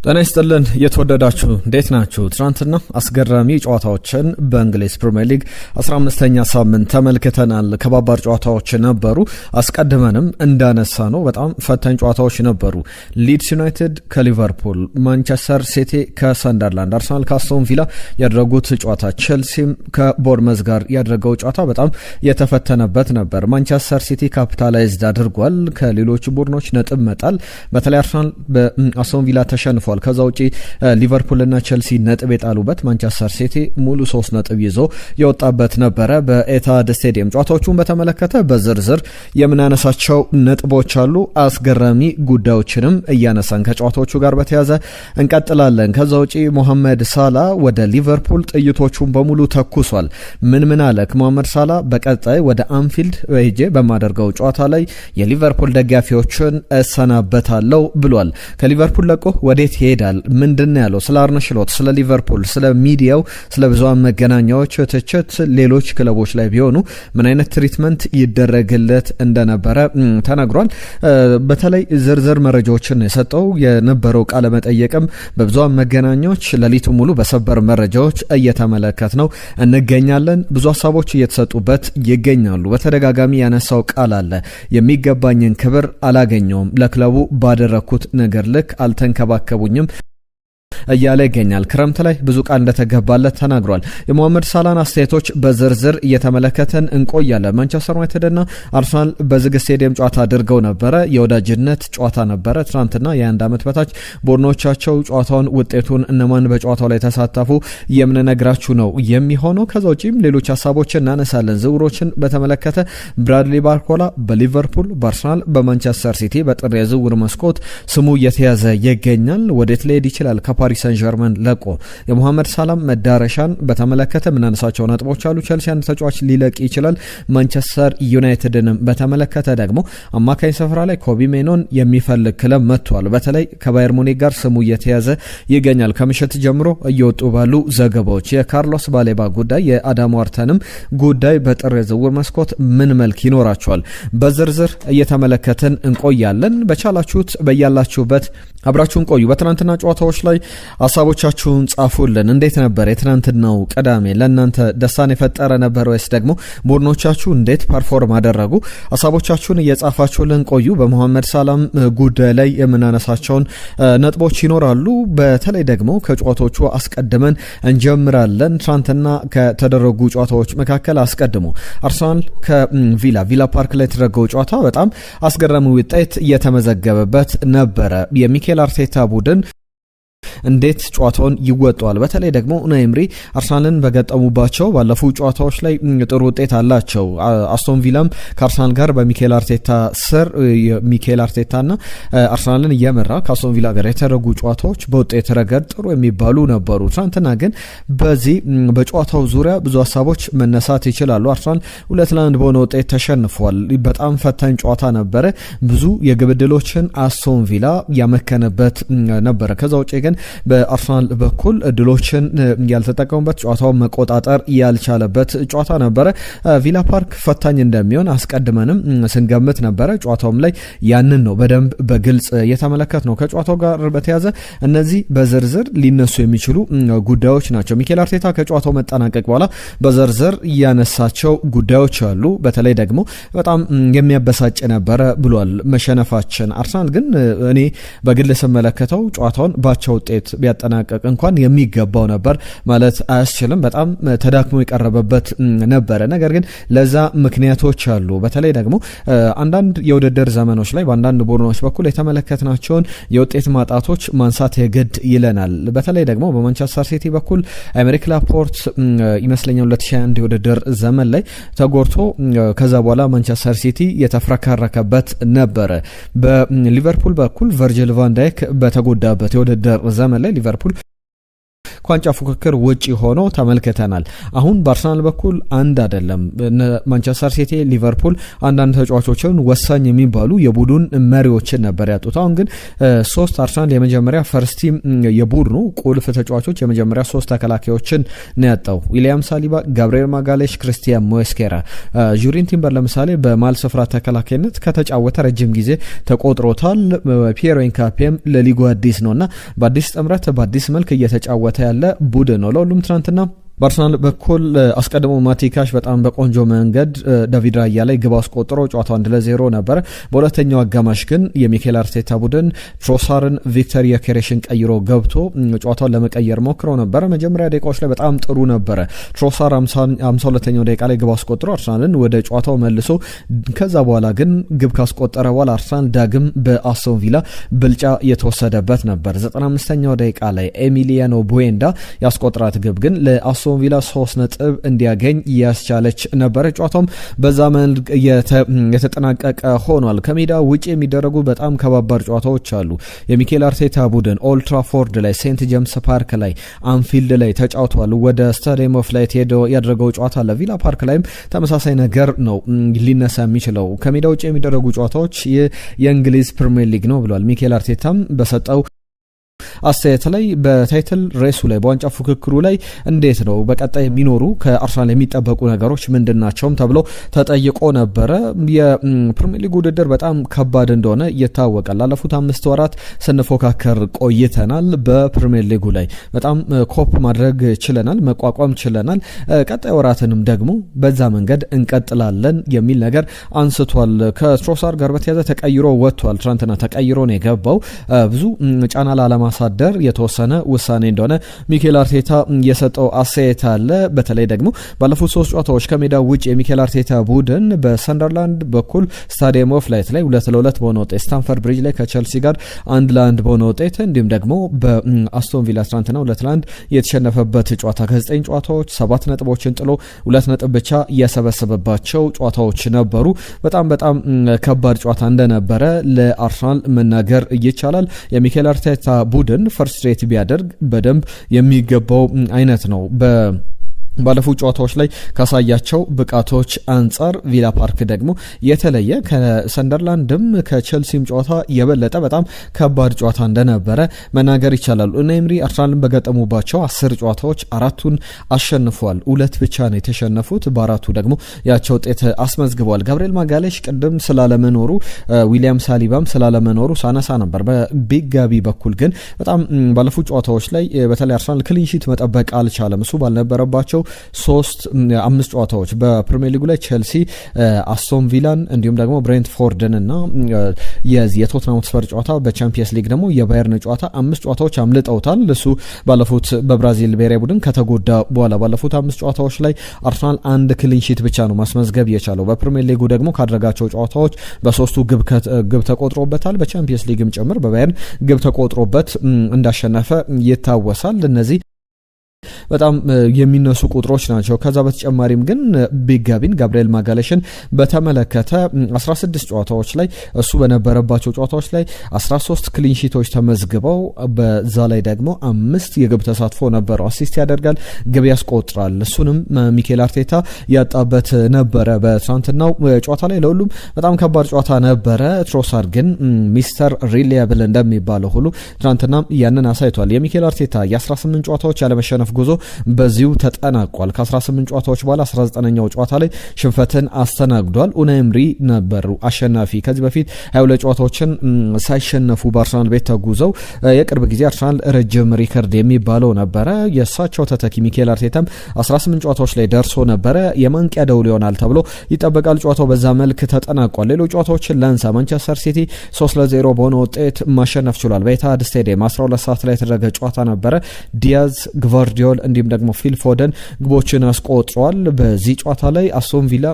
ጤና ይስጥልን የተወደዳችሁ እንዴት ናችሁ? ትናንትና አስገራሚ ጨዋታዎችን በእንግሊዝ ፕሪሚየር ሊግ 15ኛ ሳምንት ተመልክተናል። ከባባር ጨዋታዎች ነበሩ። አስቀድመንም እንዳነሳ ነው በጣም ፈታኝ ጨዋታዎች ነበሩ። ሊድስ ዩናይትድ ከሊቨርፑል፣ ማንቸስተር ሲቲ ከሰንደርላንድ፣ አርሰናል ከአስቶን ቪላ ያደረጉት ጨዋታ፣ ቼልሲም ከቦርመዝ ጋር ያደረገው ጨዋታ በጣም የተፈተነበት ነበር። ማንቸስተር ሲቲ ካፒታላይዝድ አድርጓል። ከሌሎች ቡድኖች ነጥብ መጣል፣ በተለይ አርሰናል በአስቶን ቪላ ተሸንፏል። ከዛ ውጪ ሊቨርፑልና ቼልሲ ነጥብ የጣሉበት፣ ማንቸስተር ሲቲ ሙሉ 3 ነጥብ ይዞ የወጣበት ነበረ በኤታድ ስቴዲየም። ጨዋታዎቹን በተመለከተ በዝርዝር የምናነሳቸው ነጥቦች አሉ። አስገራሚ ጉዳዮችንም እያነሳን ከጨዋታዎቹ ጋር በተያያዘ እንቀጥላለን። ከዛ ውጪ ሞሐመድ ሳላ ወደ ሊቨርፑል ጥይቶቹን በሙሉ ተኩሷል። ምን አለ ሞሐመድ ሳላ? በቀጣይ ወደ አንፊልድ ሄጄ በማደርገው ጨዋታ ላይ የሊቨርፑል ደጋፊዎችን እሰናበታለሁ ብሏል። ከሊቨርፑል ለቆ ወዴት ይሄዳል? ምንድነው ያለው? ስለ አርነ ስሎት፣ ስለ ሊቨርፑል፣ ስለ ሚዲያው፣ ስለ ብዙሃን መገናኛዎች ትችት ሌሎች ክለቦች ላይ ቢሆኑ ምን አይነት ትሪትመንት ይደረግለት እንደነበረ ተናግሯል። በተለይ ዝርዝር መረጃዎችን የሰጠው የነበረው ቃለ መጠየቅም በብዙሃን መገናኛዎች ሌሊቱ ሙሉ በሰበር መረጃዎች እየተመለከት ነው እንገኛለን። ብዙ ሀሳቦች እየተሰጡበት ይገኛሉ። በተደጋጋሚ ያነሳው ቃል አለ። የሚገባኝን ክብር አላገኘውም፣ ለክለቡ ባደረኩት ነገር ልክ አልተንከባከቡኝም እያለ ይገኛል። ክረምት ላይ ብዙ ቃል እንደተገባለት ተናግሯል። የሞሐመድ ሳላን አስተያየቶች በዝርዝር እየተመለከተን እንቆያለን። ማንቸስተር ዩናይትድና አርሰናል በዝግ ስቴዲየም ጨዋታ አድርገው ነበረ። የወዳጅነት ጨዋታ ነበረ። ትናንትና የ1 ዓመት በታች ቡድኖቻቸው ጨዋታውን፣ ውጤቱን፣ እነማን በጨዋታው ላይ ተሳተፉ የምንነግራችሁ ነው የሚሆነው። ከዛ ውጪም ሌሎች ሀሳቦችን እናነሳለን። ዝውውሮችን በተመለከተ ብራድሊ ባርኮላ በሊቨርፑል፣ በአርሰናል፣ በማንቸስተር ሲቲ በጥር የዝውውር መስኮት ስሙ እየተያዘ ይገኛል። ወዴት ሊሄድ ይችላል? ፓሪስ ሰን ዠርመን ለቆ የሞሐመድ ሳላም መዳረሻን በተመለከተ ምናነሳቸው ነጥቦች አሉ። ቼልሲ አንድ ተጫዋች ሊለቅ ይችላል። ማንቸስተር ዩናይትድንም በተመለከተ ደግሞ አማካኝ ስፍራ ላይ ኮቢ ሜኖን የሚፈልግ ክለብ መጥቷል። በተለይ ከባየር ሙኒክ ጋር ስሙ እየተያዘ ይገኛል። ከምሽት ጀምሮ እየወጡ ባሉ ዘገባዎች የካርሎስ ባሌባ ጉዳይ፣ የአዳም ዋርተንም ጉዳይ በጥር የዝውውር መስኮት ምን መልክ ይኖራቸዋል በዝርዝር እየተመለከትን እንቆያለን። በቻላችሁት በያላችሁበት አብራችሁን ቆዩ። በትናንትና ጨዋታዎች ላይ ሀሳቦቻችሁን ጻፉልን። እንዴት ነበር የትናንትናው ቅዳሜ? ለእናንተ ደስታን የፈጠረ ነበር ወይስ ደግሞ ቡድኖቻችሁ እንዴት ፐርፎርም አደረጉ? ሀሳቦቻችሁን እየጻፋችሁልን ቆዩ። በሞሐመድ ሳላም ጉዳይ ላይ የምናነሳቸውን ነጥቦች ይኖራሉ። በተለይ ደግሞ ከጨዋታዎቹ አስቀድመን እንጀምራለን። ትናንትና ከተደረጉ ጨዋታዎች መካከል አስቀድሞ አርሰናል ከቪላ ፓርክ ላይ የተደረገው ጨዋታ በጣም አስገራሚ ውጤት እየተመዘገበበት ነበረ። የሚኬል አርቴታ ቡድን እንዴት ጨዋታውን ይወጣዋል? በተለይ ደግሞ ኡናይ ኤምሪ አርሰናልን በገጠሙባቸው ባለፉ ጨዋታዎች ላይ ጥሩ ውጤት አላቸው። አስቶን ቪላም ከአርሰናል ጋር በሚኬል አርቴታ ስር ሚኬል አርቴታና አርሰናልን እየመራ ከአስቶን ቪላ ጋር የተደረጉ ጨዋታዎች በውጤት ረገድ ጥሩ የሚባሉ ነበሩ። ትናንትና ግን በዚህ በጨዋታው ዙሪያ ብዙ ሀሳቦች መነሳት ይችላሉ። አርሰናል 2-1 በሆነ ውጤት ተሸንፏል። በጣም ፈታኝ ጨዋታ ነበረ። ብዙ የግብ ዕድሎችን አስቶን ቪላ ያመከነበት ነበረ። ከዛ ውጭ ግን በአርሰናል በኩል እድሎችን ያልተጠቀሙበት፣ ጨዋታውን መቆጣጠር ያልቻለበት ጨዋታ ነበረ። ቪላ ፓርክ ፈታኝ እንደሚሆን አስቀድመንም ስንገምት ነበረ። ጨዋታውም ላይ ያንን ነው በደንብ በግልጽ የተመለከት ነው። ከጨዋታው ጋር በተያዘ እነዚህ በዝርዝር ሊነሱ የሚችሉ ጉዳዮች ናቸው። ሚኬል አርቴታ ከጨዋታው መጠናቀቅ በኋላ በዝርዝር ያነሳቸው ጉዳዮች አሉ። በተለይ ደግሞ በጣም የሚያበሳጭ ነበረ ብሏል መሸነፋችን። አርሰናል ግን እኔ በግል ስመለከተው ጨዋታውን ባቸው ውጤት ቢያጠናቀቅ እንኳን የሚገባው ነበር ማለት አያስችልም። በጣም ተዳክሞ የቀረበበት ነበረ። ነገር ግን ለዛ ምክንያቶች አሉ። በተለይ ደግሞ አንዳንድ የውድድር ዘመኖች ላይ በአንዳንድ ቡድኖች በኩል የተመለከትናቸውን የውጤት ማጣቶች ማንሳት የግድ ይለናል። በተለይ ደግሞ በማንቸስተር ሲቲ በኩል አሜሪክ ላፖርት ይመስለኛል 2021 የውድድር ዘመን ላይ ተጎድቶ ከዛ በኋላ ማንቸስተር ሲቲ የተፍረከረከበት ነበረ። በሊቨርፑል በኩል ቨርጂል ቫን ዳይክ በተጎዳበት የውድድር ዘመን ላይ ሊቨርፑል ከዋንጫ ፉክክር ውጪ ሆኖ ተመልክተናል። አሁን በአርሰናል በኩል አንድ አይደለም ማንቸስተር ሲቲ፣ ሊቨርፑል አንዳንድ ተጫዋቾችን ወሳኝ የሚባሉ የቡድን መሪዎችን ነበር ያጡት። አሁን ግን ሶስት አርሰናል የመጀመሪያ ፈርስት ቲም የቡድኑ ቁልፍ ተጫዋቾች የመጀመሪያ ሶስት ተከላካዮችን ነው ያጣው። ዊሊያም ሳሊባ፣ ጋብሪኤል ማጋሌሽ፣ ክሪስቲያን ሞስኬራ። ጁሪን ቲምበር ለምሳሌ በማል ስፍራ ተከላካይነት ከተጫወተ ረጅም ጊዜ ተቆጥሮታል። ፒየሮ ኢንካፒየም ለሊጉ አዲስ ነውና በአዲስ ጥምረት በአዲስ መልክ እየተጫወተ ያለ ቡድን ነው። ለሁሉም ትናንትና በአርሰናል በኩል አስቀድሞ ማቲካሽ በጣም በቆንጆ መንገድ ዳቪድ ራያ ላይ ግብ አስቆጥሮ ጨዋታው 1-0 ነበር። በሁለተኛው አጋማሽ ግን የሚኬል አርቴታ ቡድን ትሮሳርን ቪክተር ዮኬሬሽን ቀይሮ ገብቶ ጨዋታውን ለመቀየር ሞክረው ነበር። መጀመሪያ ደቂቃዎች ላይ በጣም ጥሩ ነበረ። ትሮሳር 52ኛው ደቂቃ ላይ ግብ አስቆጥሮ አርሰናልን ወደ ጨዋታው መልሶ ከዛ በኋላ ግን ግብ ካስቆጠረ በኋላ አርሰናል ዳግም በአስቶን ቪላ ብልጫ የተወሰደበት ነበር። 95ኛው ደቂቃ ላይ ኤሚሊያኖ ቡዌንዳ ያስቆጥራት ግብ ግን ለአስቶን ቪላ 3 ነጥብ እንዲያገኝ ያስቻለች ነበር። ጨዋታውም በዛ መልክ የተጠናቀቀ ሆኗል። ከሜዳ ውጪ የሚደረጉ በጣም ከባባድ ጨዋታዎች አሉ። የሚኬል አርቴታ ቡድን ኦልድ ትራፎርድ ላይ፣ ሴንት ጄምስ ፓርክ ላይ፣ አንፊልድ ላይ ተጫውቷል። ወደ ስታዲየም ኦፍ ላይት ያደረገው ጨዋታ ለቪላ ፓርክ ላይም ተመሳሳይ ነገር ነው ሊነሳ የሚችለው። ከሜዳ ውጪ የሚደረጉ ጨዋታዎች የእንግሊዝ ፕሪሚየር ሊግ ነው ብሏል ሚኬል አርቴታም በሰጠው አስተያየት ላይ በታይትል ሬሱ ላይ በዋንጫ ፉክክሩ ላይ እንዴት ነው በቀጣይ የሚኖሩ ከአርሰናል የሚጠበቁ ነገሮች ምንድናቸውም ተብሎ ተጠይቆ ነበረ። የፕሪሚየር ሊግ ውድድር በጣም ከባድ እንደሆነ ይታወቃል። ላለፉት 5 ወራት ስንፎካከር ቆይተናል። በፕሪሚየር ሊጉ ላይ በጣም ኮፕ ማድረግ ችለናል፣ መቋቋም ችለናል። ቀጣይ ወራትንም ደግሞ በዛ መንገድ እንቀጥላለን የሚል ነገር አንስቷል። ከትሮሳር ጋር በተያያዘ ተቀይሮ ወጥቷል። ትናንትና ተቀይሮ ነው የገባው። ብዙ ጫና ላለማሳደር የተወሰነ ውሳኔ እንደሆነ ሚኬል አርቴታ የሰጠው አስተያየት አለ። በተለይ ደግሞ ባለፉት 3 ጨዋታዎች ከሜዳ ውጭ የሚኬል አርቴታ ቡድን በሰንደርላንድ በኩል ስታዲየም ኦፍ ላይት ላይ 2-2 በሆነ ውጤት፣ ስታንፈርድ ብሪጅ ላይ ከቸልሲ ጋር 1-1 በሆነ ውጤት እንዲሁም ደግሞ በአስቶን ቪላ ትናንትና 2-1 የተሸነፈበት ጨዋታ ከ9 ጨዋታዎች 7 ነጥቦችን ጥሎ 2 ነጥብ ብቻ እያሰበሰበባቸው ጨዋታዎች ነበሩ። በጣም ከባድ ጨዋታ እንደነበረ ለአርሰናል መናገር ይቻላል። የሚኬል አርቴታ ቡድን ፈርስት ሬት ቢያደርግ በደንብ የሚገባው አይነት ነው። ባለፉት ጨዋታዎች ላይ ካሳያቸው ብቃቶች አንጻር ቪላ ፓርክ ደግሞ የተለየ ከሰንደርላንድም ከቸልሲም ጨዋታ የበለጠ በጣም ከባድ ጨዋታ እንደነበረ መናገር ይቻላል። ኡናይምሪ አርሰናልን በገጠሙባቸው 10 ጨዋታዎች 4ቱን አሸንፏል። 2 ብቻ ነው የተሸነፉት። በ4ቱ ደግሞ ያቸው ውጤት አስመዝግበዋል። ጋብሪኤል ማጋሌሽ ቅድም ስላለመኖሩ፣ ዊሊያም ሳሊባም ስላለመኖሩ ሳነሳ ነበር። በቢግ ጋቢ በኩል ግን በጣም ባለፉት ጨዋታዎች ላይ በተለይ አርሰናል ክሊንሺት መጠበቅ አልቻለም። እሱ ባልነበረባቸው 5 ጨዋታዎች በፕሪሚየር ሊጉ ላይ ቼልሲ፣ አስቶን ቪላን እንዲሁም ደግሞ ብሬንትፎርድን እና የቶትናም ሆትስፐር ጨዋታ፣ በቻምፒየንስ ሊግ ደግሞ የባየርን ጨዋታ 5 ጨዋታዎች አምልጠውታል። እሱ ባለፉት በብራዚል ብሔራዊ ቡድን ከተጎዳ በኋላ ባለፉት 5 ጨዋታዎች ላይ አርሰናል 1 ክሊንሺት ብቻ ነው ማስመዝገብ የቻለው። በፕሪሚየር ሊጉ ደግሞ ካደረጋቸው ጨዋታዎች በ3ቱ ግብ ተቆጥሮበታል። በቻምፒየንስ ሊግም ጭምር በባየርን ግብ ተቆጥሮበት እንዳሸነፈ ይታወሳል። እነዚህ በጣም የሚነሱ ቁጥሮች ናቸው። ከዛ በተጨማሪም ግን ቢግ ጋቢን ጋብሪኤል ማጋሌሽን በተመለከተ 16 ጨዋታዎች ላይ እሱ በነበረባቸው ጨዋታዎች ላይ 13 ክሊንሺቶች ተመዝግበው በዛ ላይ ደግሞ 5 የግብ ተሳትፎ ነበረው። አሲስት ያደርጋል፣ ግብ ያስቆጥራል። እሱንም ሚኬል አርቴታ ያጣበት ነበረ። በትናንትናው ጨዋታ ላይ ለሁሉም በጣም ከባድ ጨዋታ ነበረ። ትሮሳር ግን ሚስተር ሪሊያብል እንደሚባለው ሁሉ ትናንትና ያንን አሳይቷል። የሚኬል አርቴታ የ18 ጨዋታዎች ያለመሸነፍ ጉዞ በዚሁ ተጠናቋል። ከ18 ጨዋታዎች በኋላ 19ኛው ጨዋታ ላይ ሽንፈትን አስተናግዷል። ኡናይ ኤምሪ ነበሩ አሸናፊ። ከዚህ በፊት 22 ጨዋታዎችን ሳይሸነፉ በአርሰናል ቤት ተጉዘው የቅርብ ጊዜ አርሰናል ረጅም ሪከርድ የሚባለው ነበረ። የእሳቸው ተተኪ ሚኬል አርቴታም 18 ጨዋታዎች ላይ ደርሶ ነበረ። የማንቂያ ደውል ይሆናል ተብሎ ይጠበቃል። ጨዋታው በዛ መልክ ተጠናቋል። ሌሎች ጨዋታዎችን ላንሳ። ማንቸስተር ሲቲ 3-0 በሆነ ውጤት ማሸነፍ ችሏል። በኢትሃድ ስታዲየም 12 ሰዓት ላይ የተደረገ ጨዋታ ነበረ። ዲያዝ፣ ግቫርዲዮል እንዲሁም ደግሞ ፊል ፎደን ግቦችን አስቆጥረዋል። በዚህ ጨዋታ ላይ አስቶን ቪላ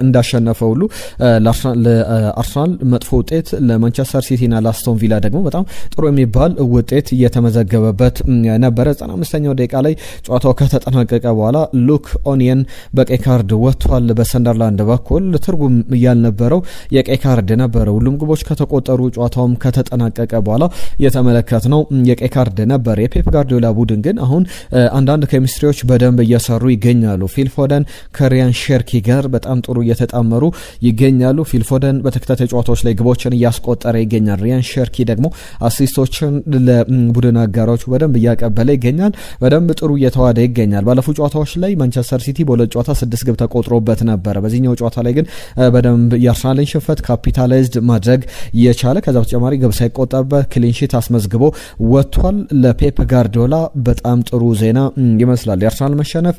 እንዳሸነፈው ሁሉ ለአርሰናል መጥፎ ውጤት ለማንቸስተር ሲቲና ለአስቶን ቪላ ደግሞ በጣም ጥሩ የሚባል ውጤት እየተመዘገበበት ነበረ። 95ኛው ደቂቃ ላይ ጨዋታው ከተጠናቀቀ በኋላ ሉክ ኦኒየን በቀይ ካርድ ወጥቷል። በሰንደርላንድ በኩል ትርጉም ያልነበረው የቀይ ካርድ ነበረ። ሁሉም ግቦች ከተቆጠሩ ጨዋታውም ከተጠናቀቀ በኋላ የተመለከትነው የቀይ ካርድ ነበር። የፔፕ ጋርዲዮላ ቡድን ግን አሁን አንዳንድ ኬሚስትሪዎች በደንብ እየሰሩ ይገኛሉ። ፊል ፎደን ከሪያን ሼርኪ ጋር በጣም ጥሩ እየተጣመሩ ይገኛሉ። ፊል ፎደን በተከታታይ ጨዋታዎች ላይ ግቦችን እያስቆጠረ ይገኛል። ሪያን ሸርኪ ደግሞ አሲስቶችን ለቡድን አጋሮቹ በደንብ እያቀበለ ይገኛል። በደንብ ጥሩ እየተዋደ ይገኛል። ባለፉት ጨዋታዎች ላይ ማንቸስተር ሲቲ በሁለት ጨዋታ 6 ግብ ተቆጥሮበት ነበረ። በዚህኛው ጨዋታ ላይ ግን በደንብ የአርሰናልን ሽንፈት ካፒታላይዝድ ማድረግ የቻለ ከዛ በተጨማሪ ግብ ሳይቆጠርበት ክሊንሺት አስመዝግቦ ወጥቷል። ለፔፕ ጋርዲዮላ በጣም ጥሩ ዜና ይመስላል። የአርሰናል መሸነፍ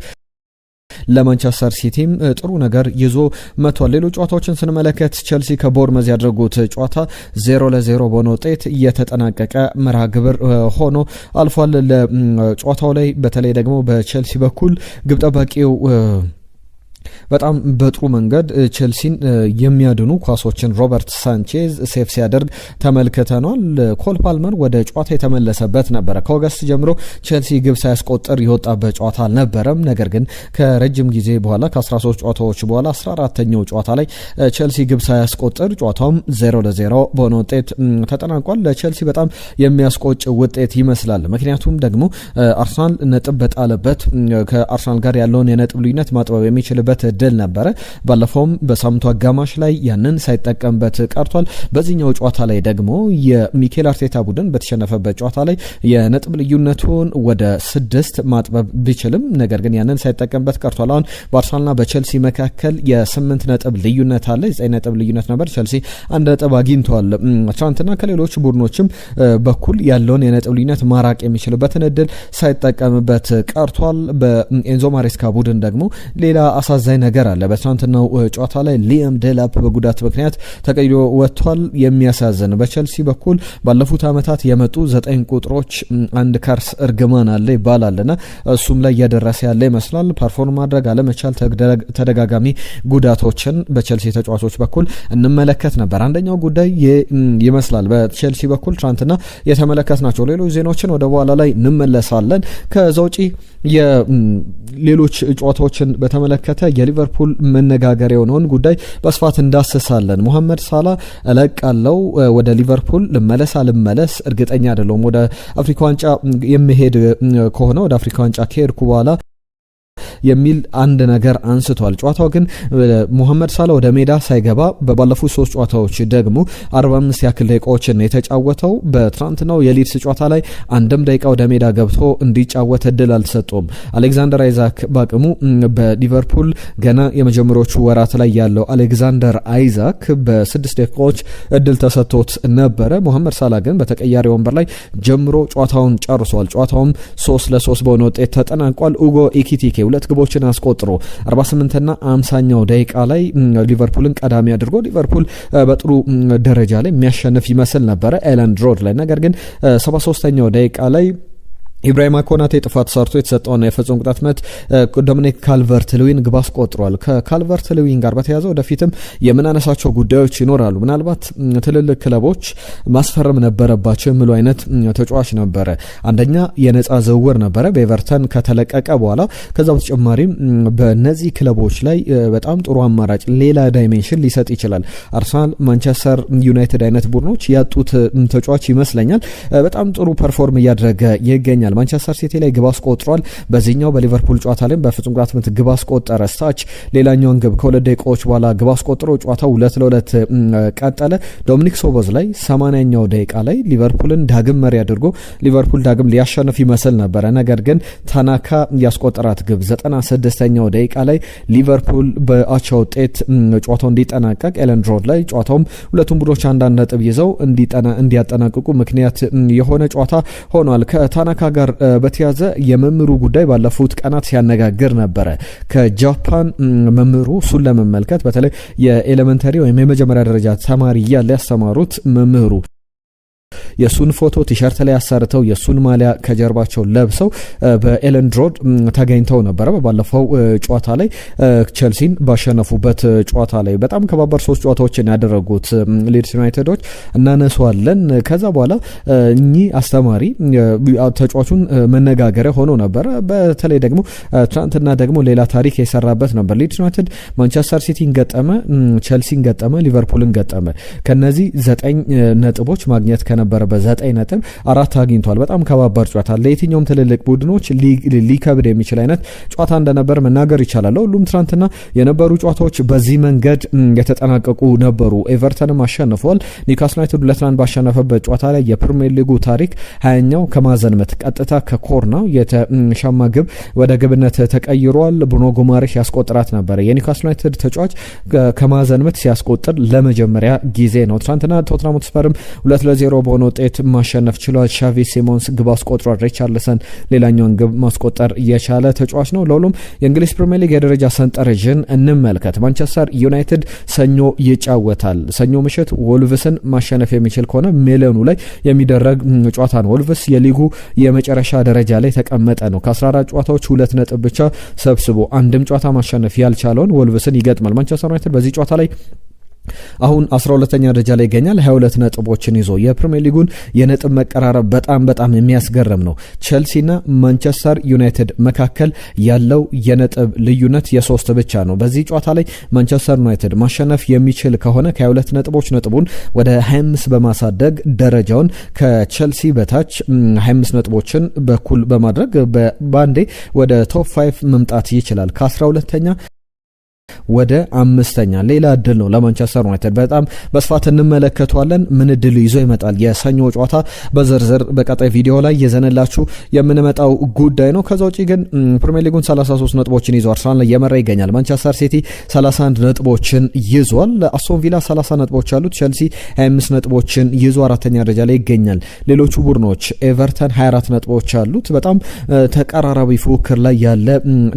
ለማንቸስተር ሲቲም ጥሩ ነገር ይዞ መጥቷል። ሌሎች ጨዋታዎችን ስንመለከት ቸልሲ ከቦርመዝ ያደረጉት ጨዋታ 0-0 በሆነ ውጤት እየተጠናቀቀ መርሃ ግብር ሆኖ አልፏል። ለጨዋታው ላይ በተለይ ደግሞ በቸልሲ በኩል ግብ ጠባቂው በጣም በጥሩ መንገድ ቸልሲን የሚያድኑ ኳሶችን ሮበርት ሳንቼዝ ሴፍ ሲያደርግ ተመልክተናል። ኮል ፓልመር ወደ ጨዋታ የተመለሰበት ነበረ። ከኦገስት ጀምሮ ቸልሲ ግብ ሳያስቆጥር የወጣበት ጨዋታ አልነበረም። ነገር ግን ከረጅም ጊዜ በኋላ ከ13 ጨዋታዎች በኋላ 14ኛው ጨዋታ ላይ ቸልሲ ግብ ሳያስቆጥር ጨዋታውም 0-0 በሆነ ውጤት ተጠናቋል። ለቸልሲ በጣም የሚያስቆጭ ውጤት ይመስላል። ምክንያቱም ደግሞ አርሰናል ነጥብ በጣለበት ከአርሰናል ጋር ያለውን የነጥብ ልዩነት ማጥበብ የሚችልበት ድል ነበረ። ባለፈውም በሳምንቱ አጋማሽ ላይ ያንን ሳይጠቀምበት ቀርቷል። በዚህኛው ጨዋታ ላይ ደግሞ የሚኬል አርቴታ ቡድን በተሸነፈበት ጨዋታ ላይ የነጥብ ልዩነቱን ወደ 6 ማጥበብ ቢችልም ነገር ግን ያንን ሳይጠቀምበት ቀርቷል። አሁን በአርሰናልና በቸልሲ መካከል የ8 ነጥብ ልዩነት አለ። 9 ነጥብ ልዩነት ነበር። ቸልሲ 1 ነጥብ አግኝቷል። ትናንትና ከሌሎች ቡድኖችም በኩል ያለውን የነጥብ ልዩነት ማራቅ የሚችልበትን እድል ሳይጠቀምበት ቀርቷል። በኤንዞ ማሬስካ ቡድን ደግሞ ሌላ አሳዛኝ ነገር አለ። በትናንትናው ጨዋታ ላይ ሊያም ዴላፕ በጉዳት ምክንያት ተቀይሮ ወጥቷል። የሚያሳዝን በቸልሲ በኩል ባለፉት ዓመታት የመጡ 9 ቁጥሮች አንድ ካርስ እርግማን አለ ይባላልና እሱም ላይ እያደረሰ ያለ ይመስላል። ፐርፎርም ማድረግ አለመቻል፣ ተደጋጋሚ ጉዳቶችን በቸልሲ ተጫዋቾች በኩል እንመለከት ነበር። አንደኛው ጉዳይ ይመስላል በቸልሲ በኩል ትናንትና የተመለከትናቸው። ሌሎች ዜናዎችን ወደ በኋላ ላይ እንመለሳለን። ከዛ ውጪ የሌሎች ጨዋታዎችን በተመለከተ የሊቨርፑል መነጋገር የሆነውን ጉዳይ በስፋት እንዳስሳለን። ሙሐመድ ሳላ እለቃለው ወደ ሊቨርፑል ልመለስ አልመለስ እርግጠኛ አይደለሁም። ወደ አፍሪካ ዋንጫ የሚሄድ ከሆነ ወደ አፍሪካ ዋንጫ ከሄድኩ በኋላ የሚል አንድ ነገር አንስቷል። ጨዋታው ግን ሙሐመድ ሳላ ወደ ሜዳ ሳይገባ በባለፉት 3 ጨዋታዎች ደግሞ 45 ያክል ደቂቃዎችን የተጫወተው። በትናንትናው የሊድስ ጨዋታ ላይ አንድም ደቂቃ ወደ ሜዳ ገብቶ እንዲጫወት እድል አልተሰጠውም። አሌክዛንደር አይዛክ ባቅሙ በሊቨርፑል ገና የመጀመሪያዎቹ ወራት ላይ ያለው አሌክዛንደር አይዛክ በ6 ደቂቃዎች እድል ተሰጥቶት ነበረ። ሙሐመድ ሳላ ግን በተቀያሪ ወንበር ላይ ጀምሮ ጨዋታውን ጨርሷል። ጨዋታውም 3-3 በሆነ ውጤት ተጠናቋል። ኡጎ ኢኪቲኬ 2 ግቦችን አስቆጥሮ 48ና 50ኛው ደቂቃ ላይ ሊቨርፑልን ቀዳሚ አድርጎ ሊቨርፑል በጥሩ ደረጃ ላይ የሚያሸንፍ ይመስል ነበረ ኤለንድ ሮድ ላይ። ነገር ግን 73ኛው ደቂቃ ላይ ኢብራሂማ ኮናቴ ጥፋት ሰርቶ የተሰጠውን የፍጹም ቅጣት ምት ዶሚኒክ ካልቨርት ሉዊን ግብ አስቆጥሯል። ከካልቨርት ሉዊን ጋር በተያያዘ ወደፊትም የምናነሳቸው ጉዳዮች ይኖራሉ። ምናልባት ትልልቅ ክለቦች ማስፈረም ነበረባቸው የሚሉ አይነት ተጫዋች ነበረ። አንደኛ የነጻ ዝውውር ነበረ በኤቨርተን ከተለቀቀ በኋላ። ከዛ በተጨማሪም በነዚህ ክለቦች ላይ በጣም ጥሩ አማራጭ ሌላ ዳይሜንሽን ሊሰጥ ይችላል። አርሰናል፣ ማንቸስተር ዩናይትድ አይነት ቡድኖች ያጡት ተጫዋች ይመስለኛል። በጣም ጥሩ ፐርፎርም እያደረገ ይገኛል። ማንቸስተር ሲቲ ላይ ግብ አስቆጥሯል። በዚህኛው በሊቨርፑል ጨዋታ ላይ በፍጹም ቅጣት ምት ግብ አስቆጠረ። ስታች ሌላኛውን ግብ ከ2 ደቂቃዎች በኋላ ግብ አስቆጥሮ ጨዋታው 2-2 ቀጠለ። ዶሚኒክ ሶቦዝ ላይ 80ኛው ደቂቃ ላይ ሊቨርፑልን ዳግም መሪ አድርጎ ሊቨርፑል ዳግም ሊያሸንፍ ይመስል ነበረ። ነገር ግን ታናካ ያስቆጠራት ግብ 96ኛው ደቂቃ ላይ ሊቨርፑል በአቻ ውጤት ጨዋታው እንዲጠናቀቅ ኤለንድ ሮድ ላይ ጨዋታውም ሁለቱም ቡድኖች አንዳንድ ነጥብ ይዘው እንዲያጠናቅቁ ምክንያት የሆነ ጨዋታ ሆኗል። ከታናካ ጋር በተያዘ የመምህሩ ጉዳይ ባለፉት ቀናት ሲያነጋግር ነበረ። ከጃፓን መምህሩ እሱን ለመመልከት በተለይ የኤሌመንተሪ ወይም የመጀመሪያ ደረጃ ተማሪ እያለ ያስተማሩት መምህሩ የሱን ፎቶ ቲሸርት ላይ ያሰርተው የሱን ማሊያ ከጀርባቸው ለብሰው በኤለንድ ሮድ ተገኝተው ነበረ። በባለፈው ጨዋታ ላይ ቸልሲን ባሸነፉበት ጨዋታ ላይ በጣም ከባባር 3 ጨዋታዎችን ያደረጉት ሊድስ ዩናይትዶች እናነሷለን። ከዛ በኋላ እኚህ አስተማሪ ተጫዋቹን መነጋገሪያ ሆኖ ነበረ። በተለይ ደግሞ ትናንትና ደግሞ ሌላ ታሪክ የሰራበት ነበር። ሊድስ ዩናይትድ ማንቸስተር ሲቲን ገጠመ፣ ቸልሲን ገጠመ፣ ሊቨርፑልን ገጠመ። ከነዚህ 9 ነጥቦች ማግኘት ነበረ በ9 ነጥብ 4 አግኝቷል። በጣም ከባባር ጨዋታ ለየትኛውም ትልልቅ ቡድኖች ሊከብድ የሚችል አይነት ጨዋታ እንደነበር መናገር ይቻላል። ሁሉም ትናንትና የነበሩ ጨዋታዎች በዚህ መንገድ የተጠናቀቁ ነበሩ። ኤቨርተንም አሸንፏል። ኒውካስል ዩናይትድ 2-1 ባሸነፈበት ጨዋታ ላይ የፕሪሚየር ሊጉ ታሪክ 20ኛው ከማዕዘን ምት ቀጥታ ከኮርና የተሻማ ግብ ወደ ግብነት ተቀይሯል። ብሩኖ ጉማሬሽ ያስቆጥራት ነበረ። የኒውካስል ዩናይትድ ተጫዋች ከማዕዘን ምት ሲያስቆጥር ለመጀመሪያ ጊዜ ነው። ትናንትና ቶትናም ሆትስፐርም 2-0 በሆነ ውጤት ማሸነፍ ችሏል። ሻቪ ሲሞንስ ግብ አስቆጥሯል። ሪቻርልሰን ሌላኛውን ግብ ማስቆጠር የቻለ ተጫዋች ነው። ለሁሉም የእንግሊዝ ፕሪሚየር ሊግ የደረጃ ሰንጠረዥን እንመልከት። ማንቸስተር ዩናይትድ ሰኞ ይጫወታል። ሰኞ ምሽት ወልቭስን ማሸነፍ የሚችል ከሆነ ሜለኑ ላይ የሚደረግ ጨዋታ ነው። ወልቭስ የሊጉ የመጨረሻ ደረጃ ላይ ተቀመጠ ነው። ከ14 ጨዋታዎች 2 ነጥብ ብቻ ሰብስቦ አንድም ጨዋታ ማሸነፍ ያልቻለውን ወልቭስን ይገጥማል። ማንቸስተር ዩናይትድ በዚህ ጨዋታ ላይ አሁን 12ኛ ደረጃ ላይ ይገኛል 22 ነጥቦችን ይዞ። የፕሪሚየር ሊጉን የነጥብ መቀራረብ በጣም የሚያስገርም ነው። ቸልሲና ማንቸስተር ዩናይትድ መካከል ያለው የነጥብ ልዩነት የ3 ብቻ ነው። በዚህ ጨዋታ ላይ ማንቸስተር ዩናይትድ ማሸነፍ የሚችል ከሆነ ከ22 ነጥቦች ነጥቡን ወደ 25 በማሳደግ ደረጃውን ከቸልሲ በታች 25 ነጥቦችን በኩል በማድረግ በአንዴ ወደ ቶፕ 5 መምጣት ይችላል። ከ12ኛ ወደ 5ኛ ሌላ እድል ነው ለማንቸስተር ዩናይትድ። በጣም በስፋት እንመለከተዋለን። ምን እድል ይዞ ይመጣል የሰኞ ጨዋታ በዝርዝር በቀጣይ ቪዲዮ ላይ የዘነላችሁ የምንመጣው ጉዳይ ነው። ከዛ ውጪ ግን ፕሪሚየር ሊጉን 33 ነጥቦችን ይዞ አርሰናል ላይ የመራ ይገኛል። ማንቸስተር ሲቲ 31 ነጥቦችን ይዟል። አስቶን ቪላ 30 ነጥቦች አሉት። ቸልሲ 25 ነጥቦችን ይዞ 4ኛ ደረጃ ላይ ይገኛል። ሌሎቹ ቡድኖች ኤቨርተን 24 ነጥቦች አሉት። በጣም ተቀራራቢ ፉክክር ላይ ያለ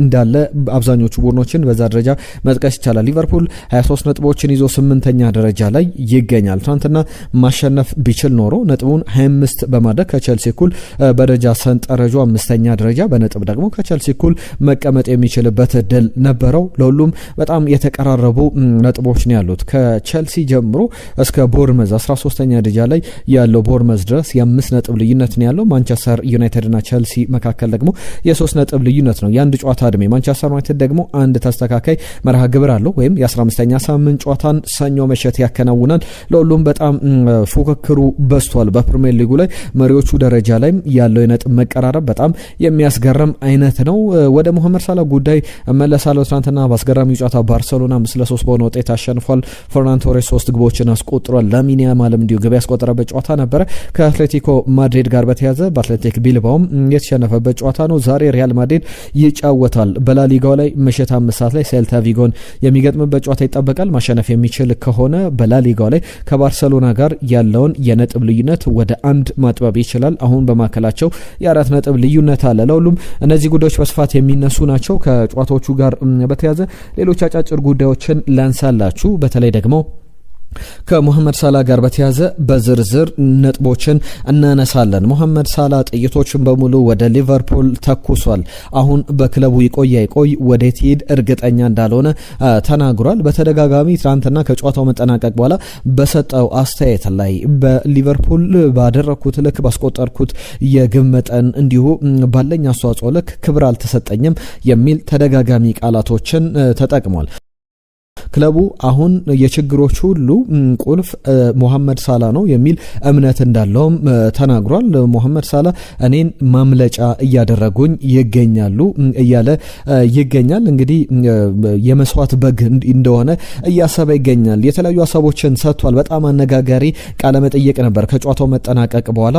እንዳለ አብዛኞቹ ቡድኖችን በዛ ደረጃ መጥቀስ ይቻላል። ሊቨርፑል 23 ነጥቦችን ይዞ 8ኛ ደረጃ ላይ ይገኛል። ትናንትና ማሸነፍ ቢችል ኖሮ ነጥቡን 25 በማድረግ ከቸልሲ እኩል በደረጃ ሰንጠረዡ 5ኛ ደረጃ በነጥብ ደግሞ ከቸልሲ እኩል መቀመጥ የሚችልበት እድል ነበረው። ለሁሉም በጣም የተቀራረቡ ነጥቦች ነው ያሉት። ከቸልሲ ጀምሮ እስከ ቦርመዝ 13ኛ ደረጃ ላይ ያለው ቦርመዝ ድረስ የ5 ነጥብ ልዩነት ነው ያለው። ማንቸስተር ዩናይትድ እና ቸልሲ መካከል ደግሞ የ3 ነጥብ ልዩነት ነው። የአንድ ጨዋታ እድሜ። ማንቸስተር ዩናይትድ ደግሞ አንድ ተስተካካይ መርሃ ግብር አለው ወይም የ15ኛ ሳምንት ጨዋታን ሰኞ ምሽት ያከናውናል። ለሁሉም በጣም ፉክክሩ በዝቷል። በፕሪሚየር ሊጉ ላይ መሪዎቹ ደረጃ ላይ ያለው የነጥብ መቀራረብ በጣም የሚያስገርም አይነት ነው። ወደ መሐመድ ሳላ ጉዳይ መለሳለሁ። ትናንትና በአስገራሚ ጨዋታ ባርሰሎና 5-3 በሆነ ውጤት አሸንፏል። ፈርናንዶ ቶሬስ 3 ግቦችን አስቆጥሯል። ላሚን ያማልም እንዲሁ ግብ ያስቆጠረበት ጨዋታ ነበረ። ከአትሌቲኮ ማድሪድ ጋር በተያዘ በአትሌቲክ ቢልባውም የተሸነፈበት ጨዋታ ነው። ዛሬ ሪያል ማድሪድ ይጫወታል። በላሊጋው ላይ ምሽት 5 ሰዓት ላይ ሴልታ ቪጎን የሚገጥምበት ጨዋታ ይጠበቃል። ማሸነፍ የሚችል ከሆነ በላሊጋው ላይ ከባርሰሎና ጋር ያለውን የነጥብ ልዩነት ወደ 1 ማጥበብ ይችላል። አሁን በማከላቸው የ4 ነጥብ ልዩነት አለ። ለሁሉም እነዚህ ጉዳዮች በስፋት የሚነሱ ናቸው። ከጨዋታዎቹ ጋር በተያያዘ ሌሎች አጫጭር ጉዳዮችን ላንሳላችሁ። በተለይ ደግሞ ከሞሐመድ ሳላ ጋር በተያዘ በዝርዝር ነጥቦችን እናነሳለን። ሞሐመድ ሳላ ጥይቶችን በሙሉ ወደ ሊቨርፑል ተኩሷል። አሁን በክለቡ ይቆይ ወዴት ይሄድ እርግጠኛ እንዳልሆነ ተናግሯል። በተደጋጋሚ ትናንትና ከጨዋታው መጠናቀቅ በኋላ በሰጠው አስተያየት ላይ በሊቨርፑል ባደረኩት ልክ ባስቆጠርኩት የግብ መጠን እንዲሁ ባለኝ አስተዋጽኦ ልክ ክብር አልተሰጠኝም የሚል ተደጋጋሚ ቃላቶችን ተጠቅሟል። ክለቡ አሁን የችግሮች ሁሉ ቁልፍ ሞሐመድ ሳላ ነው የሚል እምነት እንዳለውም ተናግሯል። ሞሐመድ ሳላ እኔን ማምለጫ እያደረጉኝ ይገኛሉ እያለ ይገኛል። እንግዲህ የመስዋዕት በግ እንደሆነ እያሰበ ይገኛል። የተለያዩ ሀሳቦችን ሰጥቷል። በጣም አነጋጋሪ ቃለ መጠይቅ ነበር ከጨዋታው መጠናቀቅ በኋላ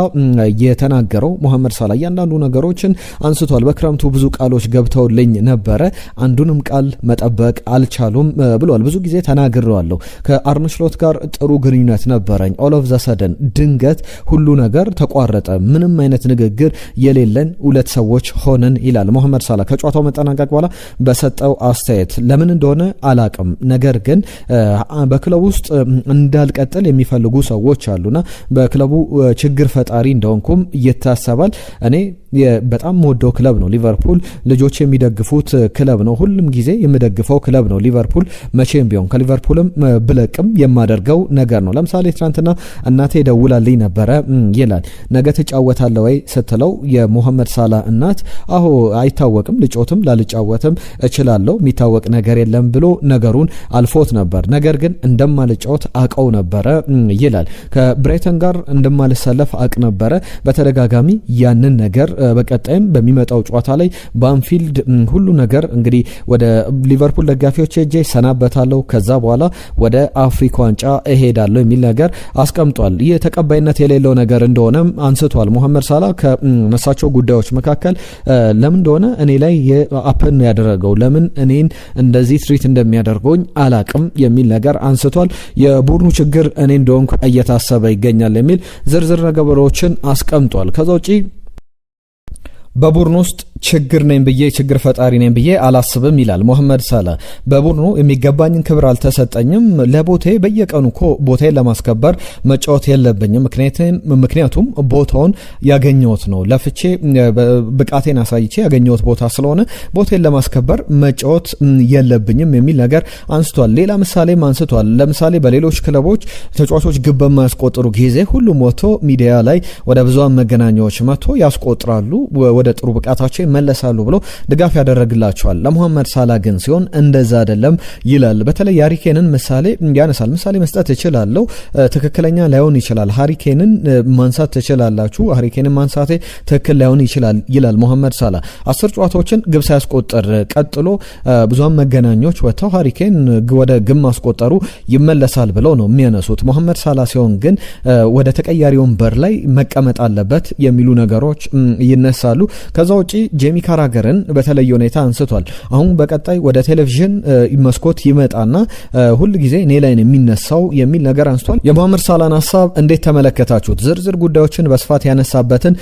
የተናገረው ሞሐመድ ሳላ እያንዳንዱ ነገሮችን አንስቷል። በክረምቱ ብዙ ቃሎች ገብተውልኝ ነበረ፣ አንዱንም ቃል መጠበቅ አልቻሉም ብሏል። ብዙ ጊዜ ተናግሬዋለሁ። ከአርነ ስሎት ጋር ጥሩ ግንኙነት ነበረኝ። ኦል ኦፍ ዘ ሰደን ድንገት ሁሉ ነገር ተቋረጠ። ምንም አይነት ንግግር የሌለን ሁለት ሰዎች ሆነን ይላል ሞሐመድ ሳላህ ከጨዋታው መጠናቀቅ በኋላ በሰጠው አስተያየት። ለምን እንደሆነ አላቅም፣ ነገር ግን በክለቡ ውስጥ እንዳልቀጥል የሚፈልጉ ሰዎች አሉና በክለቡ ችግር ፈጣሪ እንደሆንኩም ይታሰባል። እኔ በጣም ወደው ክለብ ነው ሊቨርፑል፣ ልጆች የሚደግፉት ክለብ ነው፣ ሁሉም ጊዜ የምደግፈው ክለብ ነው ሊቨርፑል። መቼም ቢሆን ከሊቨርፑልም ብለቅም የማደርገው ነገር ነው። ለምሳሌ ትናንትና እናቴ ደውላልኝ ነበረ ይላል። ነገ ትጫወታለህ ወይ ስትለው የሞሐመድ ሳላህ እናት አሁ አይታወቅም፣ ልጮትም ላልጫወትም እችላለሁ፣ የሚታወቅ ነገር የለም ብሎ ነገሩን አልፎት ነበር። ነገር ግን እንደማልጫወት አቀው ነበረ ይላል። ከብራይተን ጋር እንደማልሰለፍ አቅ ነበረ በተደጋጋሚ ያንን ነገር በቀጣይም በሚመጣው ጨዋታ ላይ በአንፊልድ ሁሉ ነገር እንግዲህ ወደ ሊቨርፑል ደጋፊዎች ሄጄ ሰናበታለሁ፣ ከዛ በኋላ ወደ አፍሪካ ዋንጫ እሄዳለሁ የሚል ነገር አስቀምጧል። ይህ ተቀባይነት የሌለው ነገር እንደሆነም አንስቷል። ሞሐመድ ሳላህ ከነሳቸው ጉዳዮች መካከል ለምን እንደሆነ እኔ ላይ አፕን ያደረገው ለምን እኔን እንደዚህ ትሪት እንደሚያደርገኝ አላቅም የሚል ነገር አንስቷል። የቡድኑ ችግር እኔ እንደሆንኩ እየታሰበ ይገኛል የሚል ዝርዝር ነገሮችን አስቀምጧል። ከዛ ውጪ በቡድኑ ውስጥ ችግር ነኝ ብዬ ችግር ፈጣሪ ነኝ ብዬ አላስብም ይላል ሞሐመድ ሳላህ። በቡድኑ የሚገባኝን ክብር አልተሰጠኝም። ለቦቴ በየቀኑ እኮ ቦታዬን ለማስከበር መጫወት የለብኝም። ምክንያቱም ቦታውን ያገኘሁት ነው፣ ለፍቼ ብቃቴን አሳይቼ ያገኘሁት ቦታ ስለሆነ ቦታዬን ለማስከበር መጫወት የለብኝም የሚል ነገር አንስቷል። ሌላ ምሳሌም አንስቷል። ለምሳሌ በሌሎች ክለቦች ተጫዋቾች ግብ በማያስቆጥሩ ጊዜ ሁሉም ወጥቶ ሚዲያ ላይ ወደ ብዙሃን መገናኛዎች መጥቶ ያስቆጥራሉ፣ ወደ ጥሩ ብቃታቸው ይመለሳሉ ብሎ ድጋፍ ያደረግላቸዋል። ለሞሐመድ ሳላህ ግን ሲሆን እንደዛ አይደለም ይላል። በተለይ ሃሪኬንን ምሳሌ ያነሳል። ምሳሌ መስጠት እችላለሁ፣ ትክክለኛ ላይሆን ይችላል። ሃሪኬንን ማንሳት ትችላላችሁ፣ ሃሪኬንን ማንሳቴ ትክክል ላይሆን ይችላል ይላል ሞሐመድ ሳላህ። 10 ጨዋታዎችን ግብ ሳያስቆጥር ቀጥሎ ብዙሃን መገናኞች ወጥተው ሃሪኬን ወደ ግብ ማስቆጠሩ ይመለሳል ብለው ነው የሚያነሱት። ሞሐመድ ሳላህ ሲሆን ግን ወደ ተቀያሪ ወንበር ላይ መቀመጥ አለበት የሚሉ ነገሮች ይነሳሉ። ከዛ ውጪ ጄሚ ካራገርን በተለየ ሁኔታ አንስቷል። አሁን በቀጣይ ወደ ቴሌቪዥን መስኮት ይመጣና ሁል ጊዜ እኔ ላይ ነው የሚነሳው የሚል ነገር አንስቷል። የሞሐመድ ሳላህን ሀሳብ እንዴት ተመለከታችሁት? ዝርዝር ጉዳዮችን በስፋት ያነሳበትን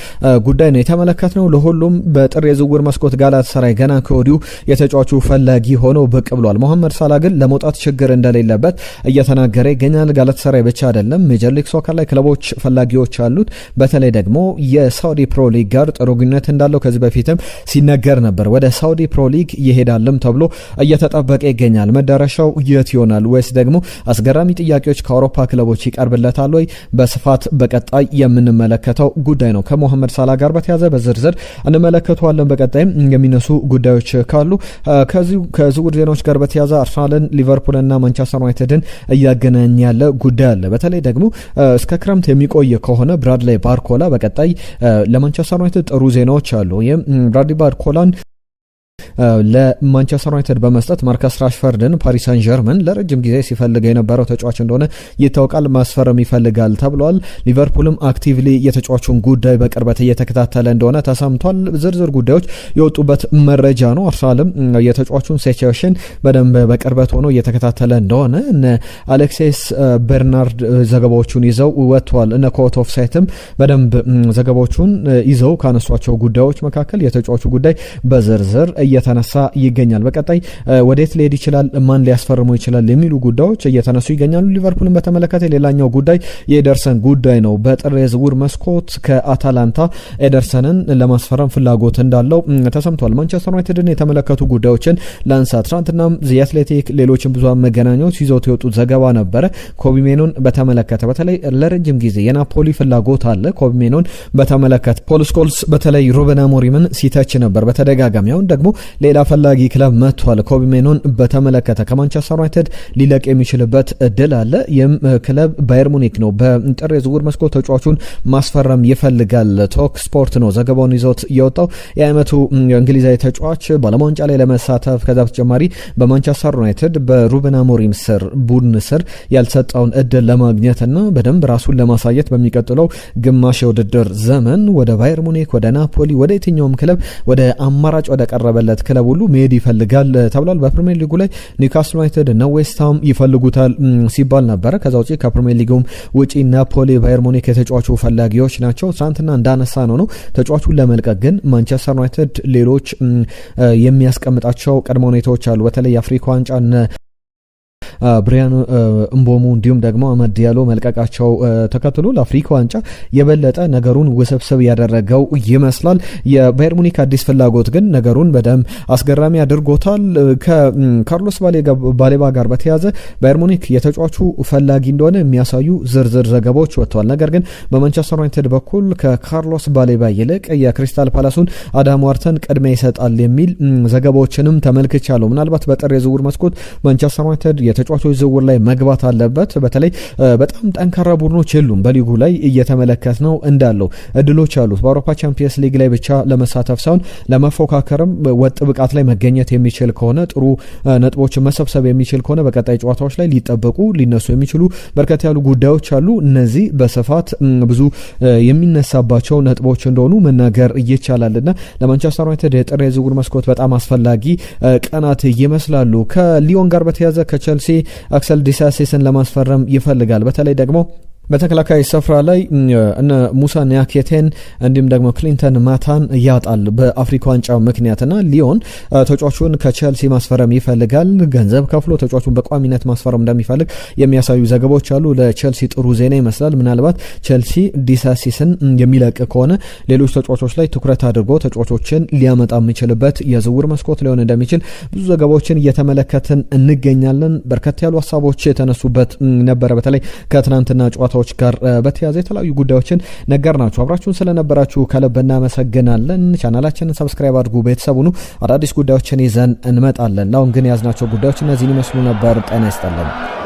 ጉዳይ ነው የተመለከትነው። ለሁሉም በጥር የዝውውር መስኮት ጋላታሳራይ ገና ከወዲሁ የተጫዋቹ ፈላጊ ሆኖ ብቅ ብሏል። ሞሐመድ ሳላህ ግን ለመውጣት ችግር እንደሌለበት እየተናገረ ይገኛል። ጋላታሳራይ ብቻ አይደለም፣ ሜጀር ሊግ ሶከር ላይ ክለቦች ፈላጊዎች አሉት። በተለይ ደግሞ የሳውዲ ፕሮ ሊግ ጋር ጥሩ ግንኙነት እንዳለው ከዚህ በፊትም ሲነገር ነበር። ወደ ሳውዲ ፕሮ ሊግ ይሄዳልም ተብሎ እየተጠበቀ ይገኛል። መዳረሻው የት ይሆናል ወይስ ደግሞ አስገራሚ ጥያቄዎች ከአውሮፓ ክለቦች ይቀርብለታል ወይ? በስፋት በቀጣይ የምንመለከተው ጉዳይ ነው። ከሞሐመድ ሳላህ ጋር በተያዘ በዝርዝር እንመለከተዋለን። በቀጣይም የሚነሱ ጉዳዮች ካሉ ከዝውውር ዜናዎች ጋር በተያዘ አርሰናልን፣ ሊቨርፑልና ማንቸስተር ዩናይትድን እያገናኝ ያለ ጉዳይ አለ። በተለይ ደግሞ እስከ ክረምት የሚቆይ ከሆነ ብራድሊ ባርኮላ በቀጣይ ለማንቸስተር ዩናይትድ ጥሩ ዜናዎች አሉ። ብራድሊ ባርኮላን ለማንቸስተር ዩናይትድ በመስጠት ማርከስ ራሽፈርድን ፓሪስ ሳን ጀርመን ለረጅም ጊዜ ሲፈልግ የነበረው ተጫዋች እንደሆነ ይታወቃል። ማስፈረም ይፈልጋል ተብሏል። ሊቨርፑልም አክቲቭሊ የተጫዋቹን ጉዳይ በቅርበት እየተከታተለ እንደሆነ ተሰምቷል። ዝርዝር ጉዳዮች የወጡበት መረጃ ነው። አርሰናልም የተጫዋቹን ሲቹዌሽን በደንብ በቅርበት ሆኖ እየተከታተለ እንደሆነ እነ አሌክሲስ በርናርድ ዘገባዎቹን ይዘው ወጥተዋል። እነ ኮት ኦፍ ሳይትም በደንብ ዘገባዎቹን ይዘው ካነሷቸው ጉዳዮች መካከል የተጫዋቹ ጉዳይ በዝርዝር እየተነሳ ይገኛል። በቀጣይ ወዴት ሊሄድ ይችላል፣ ማን ሊያስፈርመው ይችላል የሚሉ ጉዳዮች እየተነሱ ይገኛሉ። ሊቨርፑልን በተመለከተ ሌላኛው ጉዳይ የኤደርሰን ጉዳይ ነው። በጥር የዝውውር መስኮት ከአታላንታ ኤደርሰንን ለማስፈረም ፍላጎት እንዳለው ተሰምቷል። ማንቸስተር ዩናይትድን የተመለከቱ ጉዳዮችን ላንሳ። ትናንትናም ዚ አትሌቲክ ሌሎችን ብዙሃን መገናኛዎች ይዘውት የወጡት ዘገባ ነበረ። ኮቢ ሜኖን በተመለከተ በተለይ ለረጅም ጊዜ የናፖሊ ፍላጎት አለ። ኮቢ ሜኖን በተመለከተ ፖል ስኮልስ በተለይ ሩበን አሞሪምን ሲተች ነበር በተደጋጋሚ። አሁን ደግሞ ሌላ ፈላጊ ክለብ መጥቷል። ኮቢ ሜኖን በተመለከተ ከማንቸስተር ዩናይትድ ሊለቅ የሚችልበት እድል አለ። ይህም ክለብ ባየር ሙኒክ ነው። በጥር የዝውውር መስኮት ተጫዋቹን ማስፈረም ይፈልጋል። ቶክ ስፖርት ነው ዘገባውን ይዞት የወጣው። የዓመቱ እንግሊዛዊ ተጫዋች በዓለም ዋንጫ ላይ ለመሳተፍ ከዛ በተጨማሪ በማንቸስተር ዩናይትድ በሩበን አሞሪም ስር ቡድን ስር ያልሰጠውን እድል ለማግኘትና በደንብ ራሱን ለማሳየት በሚቀጥለው ግማሽ የውድድር ዘመን ወደ ባየር ሙኒክ፣ ወደ ናፖሊ፣ ወደ የትኛውም ክለብ ወደ አማራጭ ወደ ቀረበለት የተመቻቸለት ክለብ ሁሉ መሄድ ይፈልጋል ተብሏል። በፕሪሚየር ሊጉ ላይ ኒውካስል ዩናይትድ እና ዌስትሃም ይፈልጉታል ሲባል ነበር። ከዛ ውጪ ከፕሪሚየር ሊጉም ውጪ ናፖሊ፣ ባየር ሙኒክ የተጫዋቹ ፈላጊዎች ናቸው። ትናንትና እንዳነሳ ነው ተጫዋቹን ለመልቀቅ ግን ማንቸስተር ዩናይትድ ሌሎች የሚያስቀምጣቸው ቅድመ ሁኔታዎች አሉ። በተለይ የአፍሪካ ዋንጫን ብሪያን እምቦሙ እንዲሁም ደግሞ አመድ ዲያሎ መልቀቃቸው ተከትሎ ለአፍሪካ ዋንጫ የበለጠ ነገሩን ውስብስብ ያደረገው ይመስላል። የባየር ሙኒክ አዲስ ፍላጎት ግን ነገሩን በደንብ አስገራሚ አድርጎታል። ከካርሎስ ባሌባ ጋር በተያያዘ ባየር ሙኒክ የተጫዋቹ ፈላጊ እንደሆነ የሚያሳዩ ዝርዝር ዘገባዎች ወጥተዋል። ነገር ግን በማንቸስተር ዩናይትድ በኩል ከካርሎስ ባሌባ ይልቅ የክሪስታል ፓላሱን አዳም ዋርተን ቅድሚያ ይሰጣል የሚል ዘገባዎችንም ተመልክቻለሁ። ምናልባት በጥር የዝውውር መስኮት ማንቸስተር ዩናይትድ የተጫዋቾች ዝውውር ላይ መግባት አለበት። በተለይ በጣም ጠንካራ ቡድኖች የሉም በሊጉ ላይ እየተመለከት ነው እንዳለው እድሎች አሉት። በአውሮፓ ቻምፒየንስ ሊግ ላይ ብቻ ለመሳተፍ ሳይሆን ለመፎካከርም ወጥ ብቃት ላይ መገኘት የሚችል ከሆነ ጥሩ ነጥቦች መሰብሰብ የሚችል ከሆነ በቀጣይ ጨዋታዎች ላይ ሊጠበቁ ሊነሱ የሚችሉ በርከት ያሉ ጉዳዮች አሉ። እነዚህ በስፋት ብዙ የሚነሳባቸው ነጥቦች እንደሆኑ መናገር ይቻላልና ለማንቸስተር ዩናይትድ የጥር የዝውውር መስኮት በጣም አስፈላጊ ቀናት ይመስላሉ። ከሊዮን ጋር በተያያዘ ከቸልሲ አክሰል ዲሳሲስን ለማስፈረም ይፈልጋል። በተለይ ደግሞ በተከላካይ ስፍራ ላይ እነ ሙሳ ኒያኬቴን እንዲሁም ደግሞ ክሊንተን ማታን ያጣል በአፍሪካ ዋንጫ ምክንያትና ሊዮን ተጫዋቹን ከቸልሲ ማስፈረም ይፈልጋል። ገንዘብ ከፍሎ ተጫዋቹን በቋሚነት ማስፈረም እንደሚፈልግ የሚያሳዩ ዘገባዎች አሉ። ለቸልሲ ጥሩ ዜና ይመስላል። ምናልባት ቸልሲ ዲሳሲስን የሚለቅ ከሆነ ሌሎች ተጫዋቾች ላይ ትኩረት አድርጎ ተጫዋቾችን ሊያመጣ የሚችልበት የዝውውር መስኮት ሊሆን እንደሚችል ብዙ ዘገባዎችን እየተመለከትን እንገኛለን። በርከት ያሉ ሀሳቦች የተነሱበት ነበረ። በተለይ ከትናንትና ጨዋታዎች ጋር በተያያዘ የተለያዩ ጉዳዮችን ነገር ናቸው። አብራችሁን ስለነበራችሁ ከልብ እናመሰግናለን። ቻናላችንን ሰብስክራይብ አድርጉ፣ ቤተሰብ ሁኑ። አዳዲስ ጉዳዮችን ይዘን እንመጣለን። አሁን ግን ያዝናቸው ጉዳዮች እነዚህን ይመስሉ ነበር። ጤና ይስጥልን።